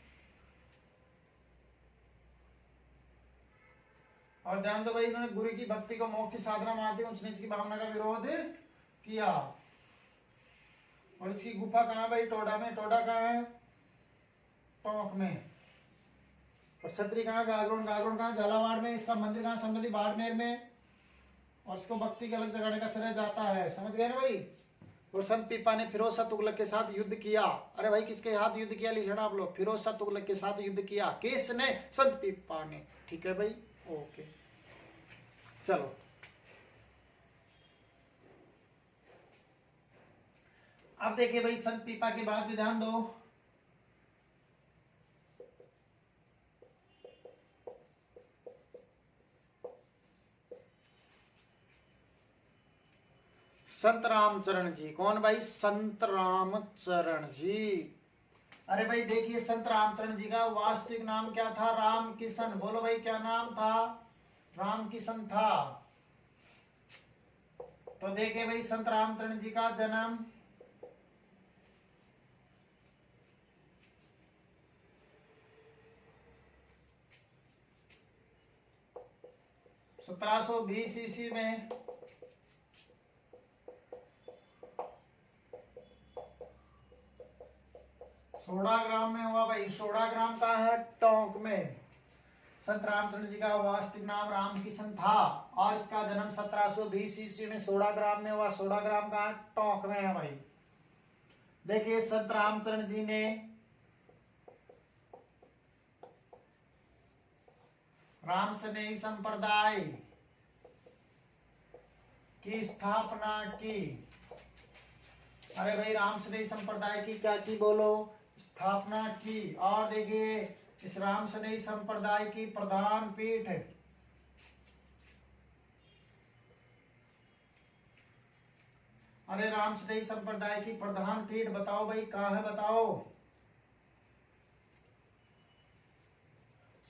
A: और ध्यान दो भाई, इन्होंने गुरु की भक्ति को मोक्ष की साधना मानते ऊंच नीच की भावना का विरोध किया। और इसकी गुफा कहाँ भाई? टोडा में। टोडा कहाँ है? टोंक में। और छतरी कहाँ? गागरोन। गागरोन कहाँ? झालावाड़ में। इसका मंदिर कहाँ? समदड़ी बाड़मेर में। और इसको भक्ति के अलग जगाने का श्रेय जाता है। समझ गए ना भाई? और संत पीपा ने फिरोज शाह तुगलक के साथ युद्ध किया। अरे भाई, किसके साथ युद्ध किया? लिखना आप लोग। फिरोज शाह तुगलक के साथ युद्ध किया। किसने? संत पीपा ने। ठीक है भाई, ओके। चलो, अब देखिए भाई, संत पीपा की बात भी ध्यान दो। संत रामचरण जी। कौन भाई? संत रामचरण जी। अरे भाई देखिए, संत रामचरण जी का वास्तविक नाम क्या था? राम किशन। बोलो भाई, क्या नाम था? राम किशन था। तो देखिए भाई, संत रामचरण जी का जन्म 1720 ईस्वी में 16 ग्राम में हुआ भाई। 16 ग्राम का है टोंक में। संत रामचंद्र जी का वास्तविक नाम रामकिशन था और इसका जन्म 1720 ईस्वी में 16 ग्राम में हुआ। 16 ग्राम का टोंक में है भाई। देखिए संत रामचंद्र जी ने राम स्नेही संप्रदाय की स्थापना की। अरे भाई राम स्नेही संप्रदाय की क्या की बोलो? स्थापना की। और देखिए इस राम स्नेही संप्रदाय की प्रधान पीठ अरे राम स्नेही संप्रदाय की प्रधान पीठ बताओ भाई कहाँ है बताओ?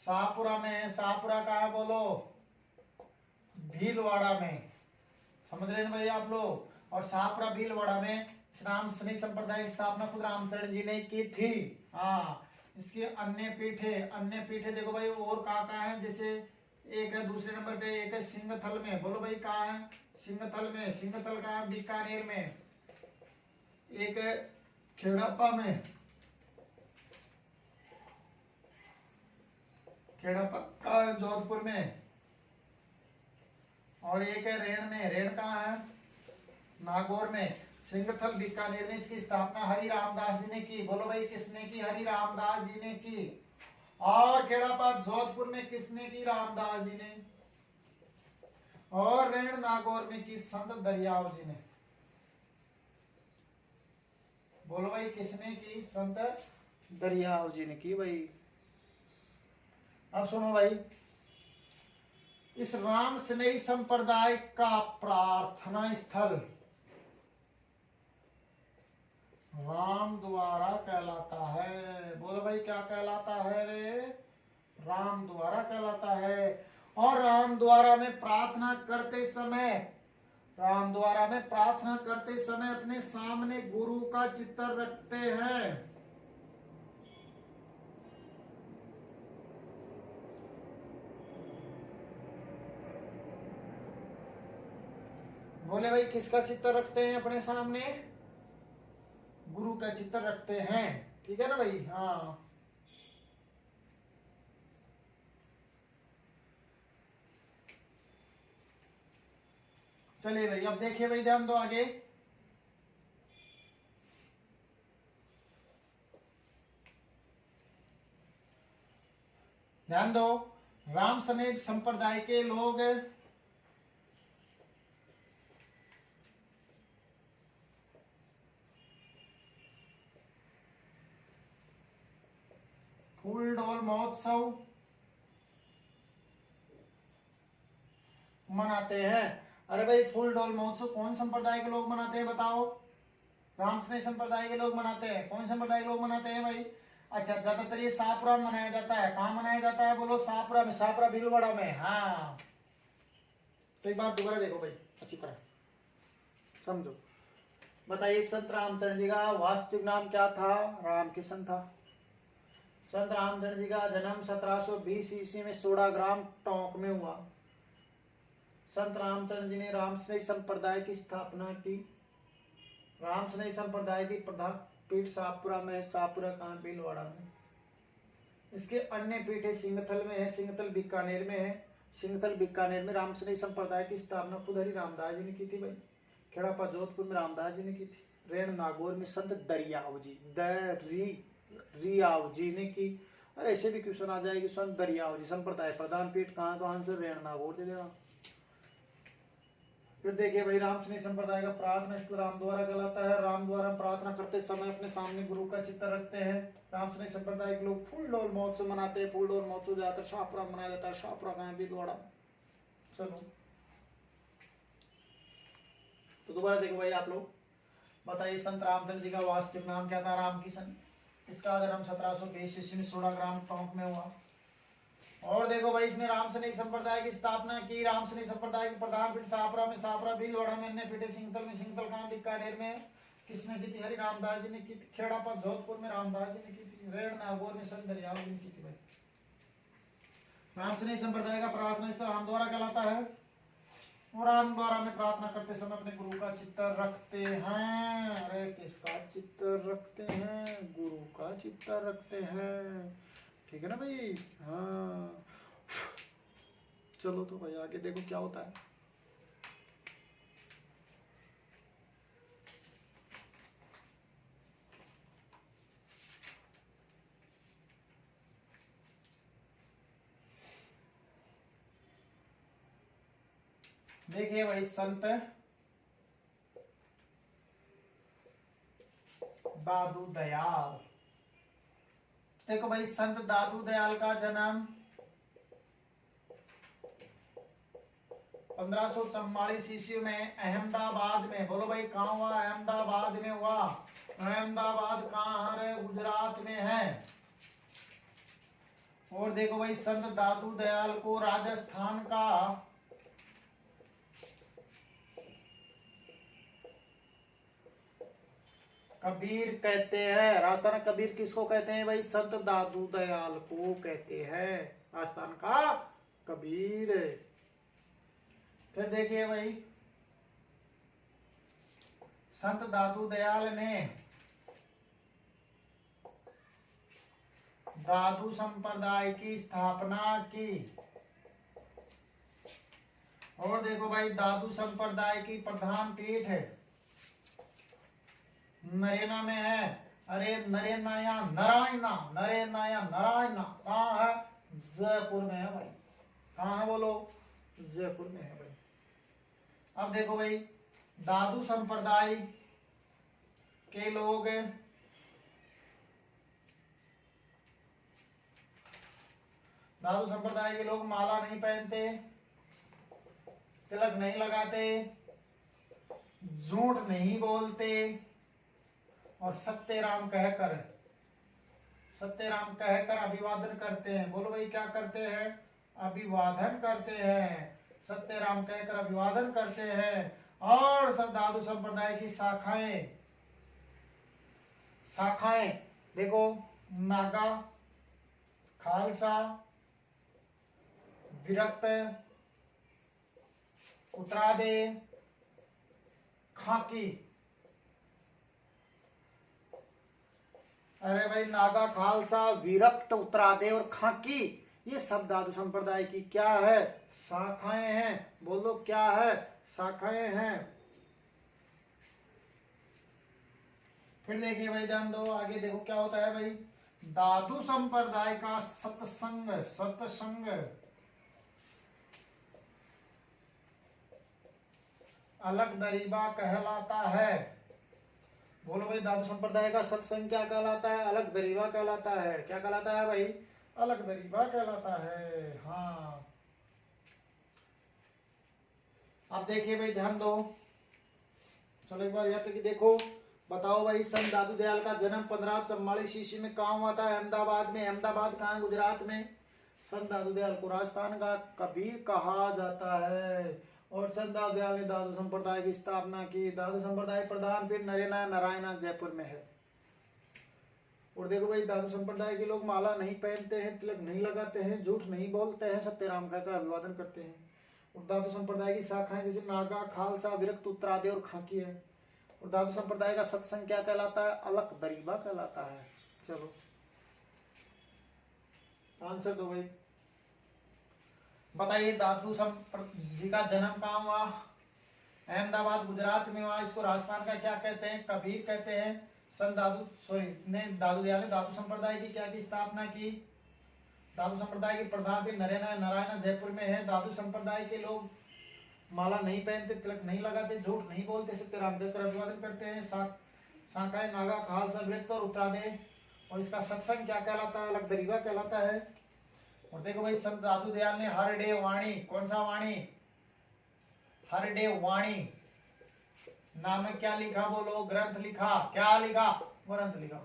A: शाहपुरा में है। शाहपुरा कहाँ है बोलो? भीलवाड़ा में। समझ रहे हैं भाई आप लोग? और शाहपुरा भीलवाड़ा में राम स्नेही संप्रदाय की स्थापना खुद रामचंद्र जी ने की थी। हाँ, इसकी अन्य पीठे देखो भाई और कहाँ है? जैसे एक है दूसरे नंबर पे, एक है सिंगथल में। बोलो भाई कहाँ है? सिंगथल में। सिंगथल कहाँ है? बीकानेर में। एक है खेड़प्पा में, खेड़प्पा जोधपुर में। और एक है रेण में। रेण कहाँ है? नागौर में। सिंगथल बीकानेर में इसकी स्थापना हरि रामदास जी ने की। बोलो भाई किसने की? हरि रामदास जी ने की। और खेड़ापा जोधपुर में किसने की? रामदास जी ने। और रेण नागौर में की संत दरियाव जी ने। बोलो भाई किसने की? संत दरियाव जी ने की भाई। अब सुनो भाई, इस राम स्नेही संप्रदाय का प्रार्थना स्थल राम द्वारा कहलाता है। बोलो भाई क्या कहलाता है रे? राम द्वारा कहलाता है। और राम द्वारा में प्रार्थना करते समय अपने सामने गुरु का चित्र रखते हैं। बोले भाई किसका चित्र रखते हैं अपने सामने? गुरु का चित्र रखते हैं। ठीक है ना भाई? हाँ, चलिए भाई अब देखिए भाई, ध्यान दो आगे। ध्यान दो, राम स्नेही संप्रदाय के लोग फूलडोल महोत्सव मनाते हैं। अरे भाई फूलडोल महोत्सव कौन संप्रदाय के लोग मनाते हैं बताओ? राम स्नेही संप्रदाय के लोग मनाते हैं। कौन संप्रदाय के लोग मनाते हैं भाई? अच्छा, ज्यादातर ये शाहपुरा में मनाया जाता है। कहाँ मनाया जाता है बोलो? शाहपुरा में। शाहपुरा भीलवाड़ा में। हाँ, तो एक बात दोबारा देखो भाई अच्छी तरह समझो। बताइए संत रामचंद्र जी का वास्तविक नाम क्या था? रामकिशन था। संत रामचंद्र जी का जन्म 1720 ईस्वी में 16 ग्राम टोंक में हुआ। संत रामचंद्र जी ने राम स्नेही संप्रदाय की स्थापना की। राम स्नेही संप्रदाय की प्रधान पीठ शाहपुरा में है। शाहपुरा कहाँ? भीलवाड़ा में। इसके अन्य पीठ सिंगथल में है। सिंगथल बीकानेर में है। सिंगथल बीकानेर में राम स्नेही संप्रदाय की स्थापना खुद हरि रामदास जी ने की थी भाई। खेड़ापा जोधपुर में रामदास जी ने की थी। रेण नागौर में संत दरियाव जी ने की। ऐसे भी क्वेश्चन आ जाएगी, संत दरियाव जी संप्रदाय प्रधान पीठ कहाँ? तो आंसर रेण नागौर दे देगा। फिर देखिए भाई, राम स्नेही संप्रदाय का प्रार्थना स्थल राम द्वारा कहलाता है। राम द्वारा प्रार्थना करते समय अपने सामने गुरु का चित्र रखते हैं। राम स्नेही संप्रदाय के लोग फूलडोल महोत्सव मनाते हैं। फूलडोल महोत्सव ज्यादातर शाहपुरा मनाया जाता है। शाहपुरा कहाँ? भीलवाड़ा। चलो तो दोबारा देखो भाई आप लोग, बताइए संत रामचंद्र जी का वास्तविक नाम क्या था? रामकिशन। इसका जन्म 1720 ईस्वी में 16 ग्राम टोंक में हुआ। और देखो भाई, इसने राम स्नेही संप्रदाय की स्थापना की। राम स्नेही संप्रदाय के प्रधान पीठ शाहपुरा में। शाहपुरा भीलवाड़ा में। अन्य पीठे सिंगथल में। सिंगथल कहाँ? बीकानेर में। किसने की थी? हरि रामदास जी ने की थी। खेड़ापा जोधपुर में रामदास जी ने की थी। रेण नागौर में संत दरियाव जी ने की थी भाई। राम स्नेही संप्रदाय का प्रार्थना स्थल राम द्वारा कहलाता है। और राम द्वारा में प्रार्थना करते समय अपने गुरु का चित्र रखते हैं। अरे किसका चित्र रखते हैं? गुरु का चित्तर रखते हैं। ठीक है ना भाई? हाँ, चलो तो भाई आगे देखो क्या होता है। देखिए भाई, संत दादू दयाल। देखो भाई, संत दादू दयाल का जन्म 1544 ईस्वी में अहमदाबाद में, बोलो भाई कहाँ हुआ? अहमदाबाद में हुआ। अहमदाबाद कहाँ है? गुजरात में है। और देखो भाई, संत दादू दयाल को राजस्थान का कबीर कहते हैं। राजस्थान का कबीर किसको कहते हैं भाई? संत दादू दयाल को कहते हैं राजस्थान का कबीर। फिर देखिए भाई, संत दादू दयाल ने दादू संप्रदाय की स्थापना की। और देखो भाई, दादू संप्रदाय की प्रधान पीठ है नरेना में है। अरे नरेना या नारायणा, नरेना या नारायणा कहाँ है? जयपुर में है भाई। कहाँ है बोलो? जयपुर में है भाई। अब देखो भाई, दादू संप्रदाय के लोग माला नहीं पहनते, तिलक नहीं लगाते, झूठ नहीं बोलते, और सत्यराम कहकर अभिवादन करते हैं। बोलो भाई क्या करते हैं? अभिवादन करते हैं। सत्यराम कहकर अभिवादन करते हैं। और सब दादू संप्रदाय की शाखाएं देखो, नागा, खालसा, विरक्त, उत्तरादे, खाकी। अरे भाई, नागा, खालसा, विरक्त, उत्तरादे और खाकी, ये सब दादू संप्रदाय की क्या है? शाखाएं हैं। बोलो क्या है? शाखाएं हैं। फिर देखिए भाई, ध्यान दो, आगे देखो क्या होता है भाई। दादू संप्रदाय का सत्संग अलग दरीबा कहलाता है। बोलो भाई, दादू संप्रदाय का सत्संग क्या कहलाता है? अलग दरीबा कहलाता है। क्या कहलाता है भाई? अलग दरीबा कहलाता है। हाँ, अब देखिए भाई, ध्यान दो, चलो एक बार यहाँ तक देखो। बताओ भाई, संत दादू दयाल का जन्म 1544 ईस्वी में कहाँ हुआ था? अहमदाबाद में। अहमदाबाद कहाँ है? गुजरात में। संत दादू दयाल को राजस्थान का कबीर कहा जाता है। और संत दादू दयाल ने दादू संप्रदाय की स्थापना की। दादू संप्रदाय प्रधान पीठ नरेना नारायणा जयपुर में है। और देखो भाई, दादू संप्रदाय के लोग माला नहीं पहनते हैं, तिलक नहीं लगाते हैं, झूठ नहीं बोलते हैं, सत्यराम कहकर अभिवादन करते हैं। और दादू संप्रदाय की शाखाएं जैसे नागा, खालसा, विरक्त, उत्तरादे और खाकी है। और दादू संप्रदाय का सत्संग क्या कहलाता है? अलग दरीबा कहलाता है। चलो आंसर दो भाई, बताइए दादू जी का जन्म कहाँ हुआ? अहमदाबाद गुजरात में हुआ। इसको राजस्थान का क्या कहते हैं? कबीर कहते हैं। संत दादू दयाल ने दादू संप्रदाय की क्या की स्थापना की? दादू संप्रदाय की प्रधान भी नारायण जयपुर में है। दादू संप्रदाय के लोग माला नहीं पहनते, तिलक नहीं लगाते, झूठ नहीं बोलते, सत्यराम कहकर अभिवादन करते हैं। शाखाएं नागा, खालसा, विरक्त और उत्तरादे। और इसका सत्संग क्या कहलाता है? अलग दरीबा कहलाता है। और देखो भाई, संत दादू दयाल ने हर डे वाणी, कौन सा वाणी? हर डे वाणी नाम में क्या लिखा? बोलो, ग्रंथ लिखा। क्या लिखा? ग्रंथ लिखा।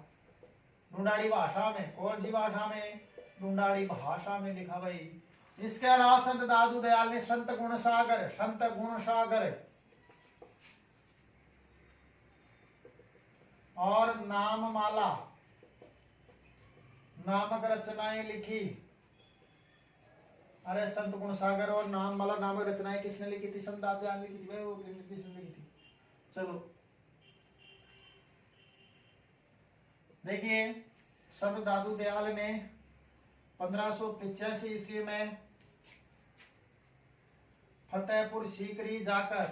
A: ढूंढाड़ी भाषा में। कौन सी भाषा में? ढूंढाड़ी भाषा में लिखा भाई। इसके अलावा संत दादू दयाल ने संत गुण सागर और नाममाला नामक रचनाएं लिखी। अरे संत गुण सागर और नाममाला नामक रचनाएं किसने लिखी थी? संत दादू दयाल ने लिखी थी भाई। वो किसने लिखी थी? चलो देखिए, संत दादू दयाल ने 1585 ईस्वी में फतेहपुर सीकरी जाकर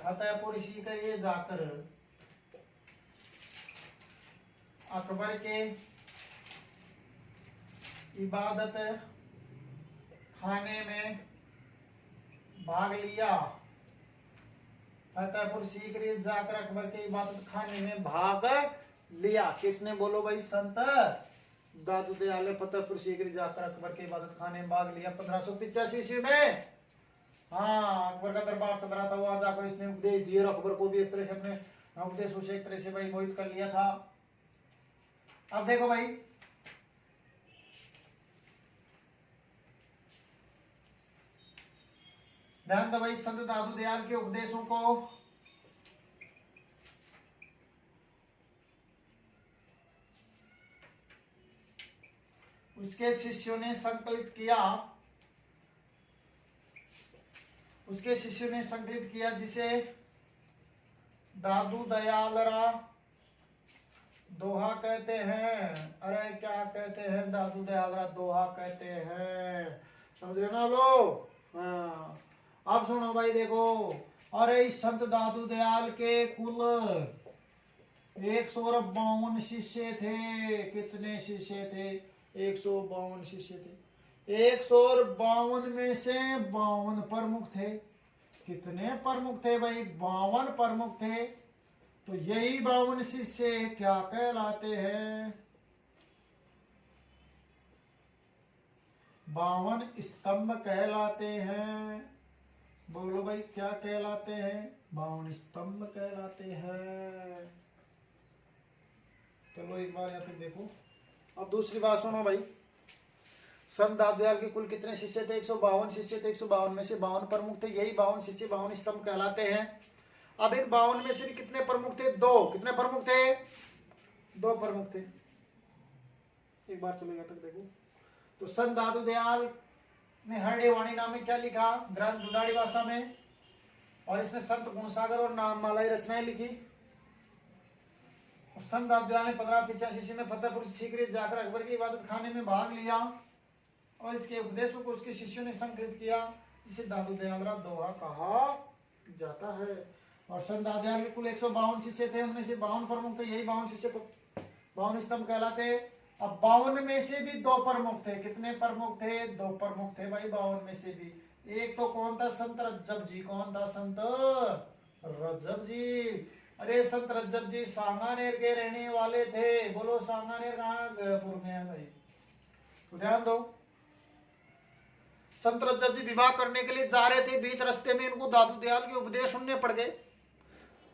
A: अकबर के इबादत खाने में भाग लिया। फतेहपुर सीकरी जाकर अकबर के इबादत खाने में भाग लिया। किसने? बोलो भाई, संत दादू दयाल ने फतेहपुर सीकरी जाकर अकबर के इबादत खाने में भाग लिया 1585 ईस्वी में। हाँ, अकबर का दरबार चल रहा था, वहां जाकर इसने उपदेश दिए। अकबर को भी एक तरह से अपने उपदेशों से एक तरह से भाई मोहित कर लिया था। अब देखो भाई, ध्यान दो भाई, संत दादू दयाल के उपदेशों को उसके शिष्यों ने संकलित किया, जिसे दादू दयालरा दोहा कहते हैं। अरे क्या कहते हैं? दादू दयालरा दोहा कहते हैं। समझ रहे ना लोग? हाँ, अब सुनो भाई, देखो। अरे इस संत दादू दयाल के कुल 152 शिष्य थे। कितने शिष्य थे? 152 शिष्य थे। 152 में से 52 प्रमुख थे। कितने प्रमुख थे भाई? 52 प्रमुख थे। तो यही 52 शिष्य क्या कहलाते हैं? 52 स्तंभ कहलाते हैं। बोलो भाई, क्या कहलाते हैं? 52 स्तंभ कहलाते हैं। चलो एक बार यहाँ तक देखो। अब दूसरी बात सुनो भाई, संत दादू दयाल के कुल कितने शिष्य थे? 152 शिष्य थे। 152 में से 52 प्रमुख थे। यही 52 शिष्य 52 स्तंभ कहलाते हैं। अब इन 52 में से कितने प्रमुख थे? 2। कितने प्रमुख थे? 2 प्रमुख थे। एक बार चलो यहाँ तक देखो। तो संत दादू दयाल ने हरडे वाणी नाम में क्या लिखा? ग्रंथ दुलारी भाषा में। और इसने संत गुणसागर और नाममाला रचनाएं लिखी। संत दादू दयाल ने 1585 में फतेहपुर सीकरी जाकर अकबर की इबादत खाने में भाग लिया और इसके उपदेशों को उसके शिष्यों ने संकलित किया, जिसे दादू दयालरा दोहा कहा जाता है। और संत दादू दयाल के कुल 152 शिष्य थे। उनमें से 52 प्रमुख थे। यही 52 शिष्य को 52 स्तंभ कहलाते। अब 52 में से भी 2 प्रमुख थे। कितने प्रमुख थे? 2 प्रमुख थे भाई 52 में से भी। एक तो कौन था? संत रज्जब जी। कौन था? संत रज्जब जी। अरे संत रज्जब जी सांगानेर के रहने वाले थे। बोलो, सांगानेर कहाँ? जयपुर में है भाई। तो ध्यान दो, संत रज्जब जी विवाह करने के लिए जा रहे थे। बीच रास्ते में इनको दादू दयाल के उपदेश सुनने पड़ गए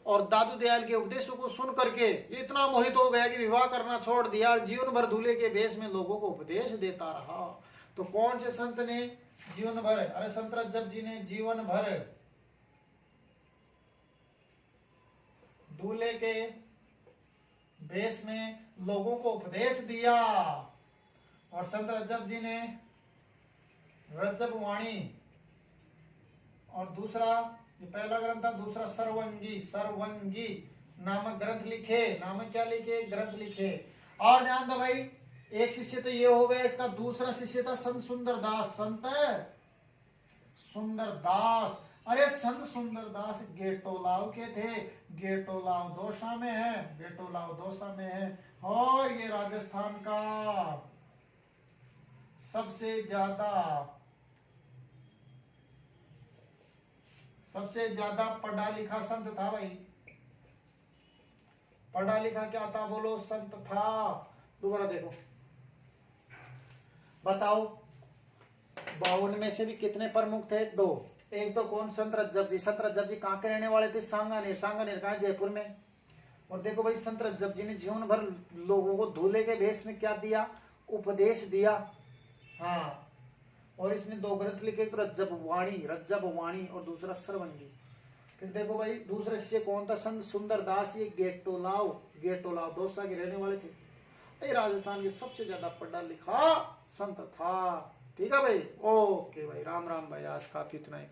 A: और दादू दयाल के उपदेशों को सुन करके इतना मोहित हो गया कि विवाह करना छोड़ दिया। जीवन भर दूल्हे के भेष में लोगों को उपदेश देता रहा। तो कौन से संत ने जीवन भर? अरे संत रज्जब जी ने जीवन भर दूल्हे के भेष में लोगों को उपदेश दिया। और संत रज्जब जी ने रज्जब वाणी और दूसरा, ये पहला ग्रंथ था, दूसरा सर्वंगी नामक ग्रंथ लिखे। नामक क्या लिखे? ग्रंथ लिखे। और ध्यान दो भाई, एक शिष्य तो ये हो गया। इसका दूसरा शिष्य था संत सुंदरदास। संत सुंदरदास। अरे संत सुंदरदास गेटोलाव के थे। गेटोलाव दौसा में है। गेटोलाव दौसा में है। और ये राजस्थान का सबसे ज्यादा पढ़ा लिखा संत था भाई। पढ़ा लिखा क्या था? बोलो, संत था। दोबारा देखो, बताओ 52 में से भी कितने प्रमुख थे? 2। एक तो कौन? संत रज्जब जी। संत रज्जब जी कहाँ के रहने वाले थे? सांगानेर। सांगानेर कहाँ? जयपुर में। और देखो भाई, संत रज्जब जी ने जीवन भर लोगों को दूल्हे के भेष में क्या दिया? उपदेश दिया। हाँ, और इसने 2 ग्रंथ लिखे। तो रज्जब वाणी और दूसरा सर्वंगी। फिर देखो भाई, दूसरा शिष्य कौन था? संत सुंदरदास। ये गेटोलाव दौसा के रहने वाले थे। ये राजस्थान के सबसे ज्यादा पढ़ा लिखा संत था। ठीक है भाई। ओके भाई, राम राम भाई। आज काफी इतना ही।